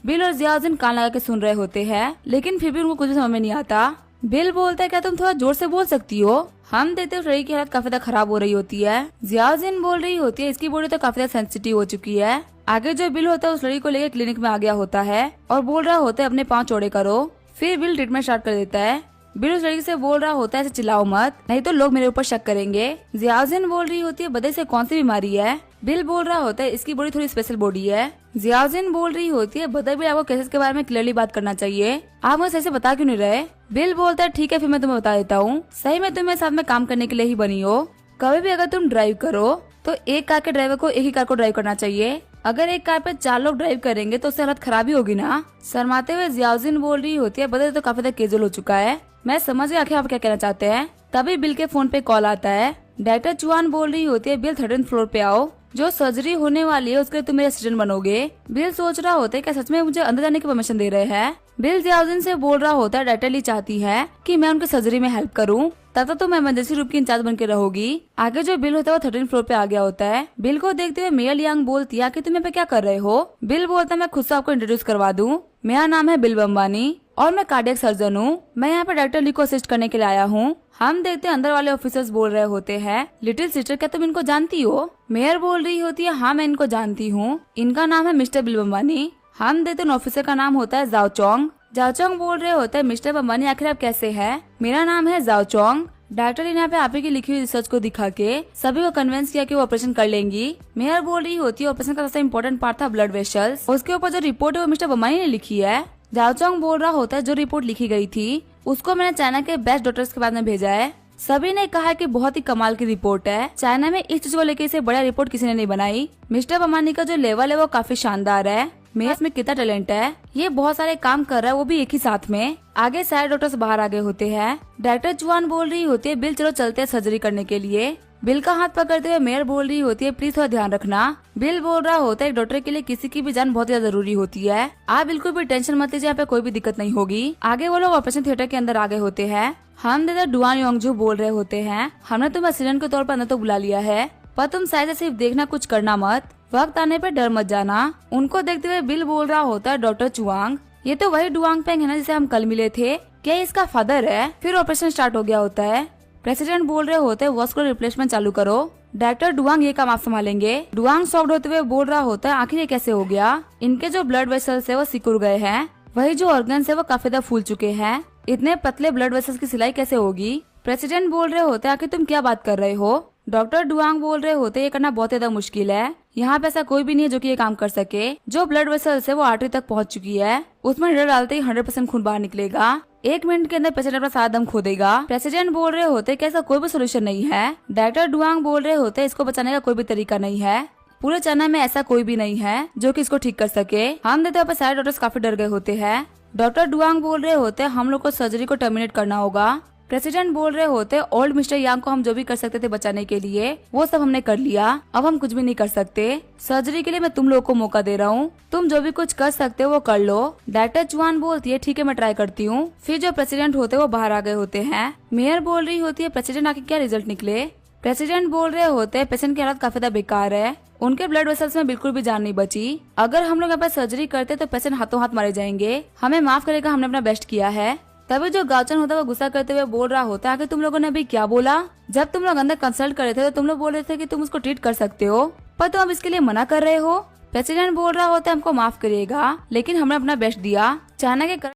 बिल और जियाउद्दीन कान लगा के सुन रहे होते हैं लेकिन फिर भी उनको कुछ समझ में नहीं आता। बिल बोलता है क्या तुम थोड़ा जोर से बोल सकती हो। हम देखते हैं लड़की की हालत काफी ज्यादा खराब हो रही होती है। जियाउद्दीन बोल रही होती है इसकी बॉडी तो काफी ज्यादा सेंसिटिव हो चुकी है। आगे जो बिल होता है उस लड़की को लेकर क्लिनिक में आ गया होता है और बोल रहा होता है अपने पाँव चौड़े करो। फिर बिल ट्रीटमेंट स्टार्ट कर देता है। बिल उस लड़की से बोल रहा होता है ऐसे चिल्लाओ मत नहीं तो लोग मेरे ऊपर शक करेंगे। जियाउद्दीन बोल रही होती है बदे से कौन सी बीमारी है। बिल बोल रहा होता है इसकी बॉडी थोड़ी स्पेशल बॉडी है। जियाउद्दीन बोल रही होती है बदर भी आपको केसेस के बारे में क्लियरली बात करना चाहिए, आप मुझे ऐसे बता क्यों नहीं रहे। बिल बोलता है ठीक है फिर मैं तुम्हें बता देता हूँ, सही में तुम्हें साथ में काम करने के लिए ही बनी हो। कभी भी अगर तुम ड्राइव करो तो एक कार के ड्राइवर को एक ही कार को ड्राइव करना चाहिए, अगर एक कार पे 4 लोग ड्राइव करेंगे तो उससे हालत खराब ही होगी ना। शर्माते हुए जियाउद्दीन बोल रही होती है बदर तो काफी कैजुअल हो चुका है, मैं समझ गया आखिर आप क्या कहना चाहते हैं। तभी बिल के फोन पे कॉल आता है। डॉक्टर चुआन बोल रही होती है बिल 13th फ्लोर पे आओ, जो सर्जरी होने वाली है उसके लिए तुम मेरे असिस्टेंट बनोगे। बिल सोच रहा होता है क्या सच में मुझे अंदर जाने की परमिशन दे रहे हैं। बिल जियाउद्दीन से बोल रहा होता है डॉक्टर ली चाहती है कि मैं उनकी सर्जरी में हेल्प करूं, तब तक तो मैं इमरजेंसी रूम की इंचार्ज बन के रहोगी। आगे जो बिल होता है वो 13th फ्लोर पे आ गया होता है। बिल को देखते हुए मेयर लियांग बोलती है कि तुम यहाँ पे क्या कर रहे हो। बिल बोलता है मैं खुद से आपको इंट्रोड्यूस करवा दूं, मेरा नाम है बिल बम्बानी और मैं कार्डियक सर्जन हूँ, मैं यहाँ पे डॉक्टर ली को असिस्ट करने के लिए आया हूँ। हम देखते हैं अंदर वाले ऑफिसर्स बोल रहे होते हैं लिटिल सिस्टर क्या तुम इनको जानती हो। मेयर बोल रही होती है हाँ मैं इनको जानती हूँ, इनका नाम है मिस्टर बिल बम्बानी। हम देखते हैं ऑफिसर का नाम होता है जाओ चोंग। जाओ चोंग बोल रहे होते हैं मिस्टर बम्बानी आखिर आप कैसे हैं, मेरा नाम है जाओ चोंग। डॉक्टर ने यहाँ पे आप ही की लिखी हुई रिसर्च को दिखा के सभी को कन्विंस किया कि वो ऑपरेशन कर लेंगी। मेयर बोल रही होती है ऑपरेशन का सबसे इम्पोर्टेंट पार्ट था ब्लड वेसल्स। उसके ऊपर जो रिपोर्ट है वो मिस्टर बमानी ने लिखी है। जाओचोंग बोल रहा होता है जो रिपोर्ट लिखी गई थी उसको मैंने चाइना के बेस्ट डॉक्टर्स के बाद में भेजा है। सभी ने कहा कि बहुत ही कमाल की रिपोर्ट है। चाइना में इस चीज को लेकर इसे बड़ा रिपोर्ट किसी ने नहीं बनाई। मिस्टर बमानी का जो लेवल है वो काफी शानदार है। मेयर्स में कितना टैलेंट है, ये बहुत सारे काम कर रहा है वो भी एक ही साथ में। आगे सारे डॉक्टर्स बाहर आगे होते हैं। डॉक्टर चुआन बोल रही होती है बिल चलो चलते हैं सर्जरी करने के लिए। बिल का हाथ पकड़ते हुए मेयर बोल रही होती है प्लीज थोड़ा ध्यान रखना। बिल बोल रहा होता है एक डॉक्टर के लिए किसी की भी जान बहुत ज्यादा जरूरी होती है। आप बिल्कुल भी टेंशन मत लीजिए, यहाँ पे कोई भी दिक्कत नहीं होगी। आगे वो लोग ऑपरेशन थिएटर के अंदर आगे होते हैं। हम दादा डुआन योंगजू बोल रहे होते हैं हमने तुम्हें असिस्टेंट के तौर पर अंदर तो बुला लिया है पर तुम शायद सिर्फ देखना कुछ करना मत, वक्त आने पे डर मत जाना। उनको देखते हुए बिल बोल रहा होता है डॉक्टर चुआंग ये तो वही डुआंग पेंग है ना जिसे हम कल मिले थे, क्या इसका फादर है? फिर ऑपरेशन स्टार्ट हो गया होता है। प्रेसिडेंट बोल रहे होते हैं वास्कुलर रिप्लेसमेंट चालू करो। डॉक्टर डुआंग ये काम आप संभालेंगे। डुआंग सॉफ्ट होते हुए बोल रहा होता है आखिर ये कैसे हो गया? इनके जो ब्लड वेसल्स है वो सिकुड़ गए हैं, वही जो ऑर्गन्स है वो काफी ज्यादा फूल चुके हैं। इतने पतले ब्लड वेसल्स की सिलाई कैसे होगी? प्रेसिडेंट बोल रहे होते हैं आखिर तुम क्या बात कर रहे हो? डॉक्टर डुआंग बोल रहे होते ये करना बहुत ज्यादा मुश्किल है। यहाँ पे ऐसा कोई भी नहीं है जो कि ये काम कर सके। जो ब्लड वेसल्स है वो आर्टरी तक पहुँच चुकी है, उसमें नीडल डालते ही 100% खून बाहर निकलेगा। 1 मिनट के अंदर पेशेंट अपना सारा दम खो देगा। प्रेसिडेंट बोल रहे होते कि ऐसा कोई भी सोल्यूशन नहीं है। डॉक्टर डुआंग बोल रहे होते इसको बचाने का कोई भी तरीका नहीं है। पूरे चाइना में ऐसा कोई भी नहीं है जो कि इसको ठीक कर सके। हम देते हैं सारे डॉक्टर्स काफी डर गए होते हैं। डॉक्टर डुआंग बोल रहे होते हम लोग को सर्जरी को टर्मिनेट करना होगा। प्रेसिडेंट बोल रहे होते ओल्ड मिस्टर यांग को हम जो भी कर सकते थे बचाने के लिए वो सब हमने कर लिया, अब हम कुछ भी नहीं कर सकते। सर्जरी के लिए मैं तुम लोगों को मौका दे रहा हूँ, तुम जो भी कुछ कर सकते हो वो कर लो। डॉक्टर चुआन बोलती है ठीक है मैं ट्राई करती हूँ। फिर जो प्रेसिडेंट होते वो बाहर आ गए होते हैं। मेयर बोल रही होती है प्रेसिडेंट आके क्या रिजल्ट निकले? प्रेसिडेंट बोल रहे होते हैं पेशेंट की हालत काफी ज्यादा बेकार है, उनके ब्लड वेसल्स में बिल्कुल भी जान नहीं बची। अगर हम लोग यहाँ पर सर्जरी करते तो पेशेंट हाथों हाथ मारे जाएंगे, हमें माफ करेगा, हमने अपना बेस्ट किया है। तभी जो गाउचन होता है वो गुस्सा करते हुए बोल रहा होता है कि तुम लोगों ने अभी क्या बोला? जब तुम लोग अंदर कंसल्ट कर रहे थे तो तुम लोग बोल रहे थे कि तुम उसको ट्रीट कर सकते हो, पर तुम अब इसके लिए मना कर रहे हो। प्रेसिडेंट बोल रहा होता है हमको माफ करिएगा लेकिन हमने अपना बेस्ट दिया। चाइना के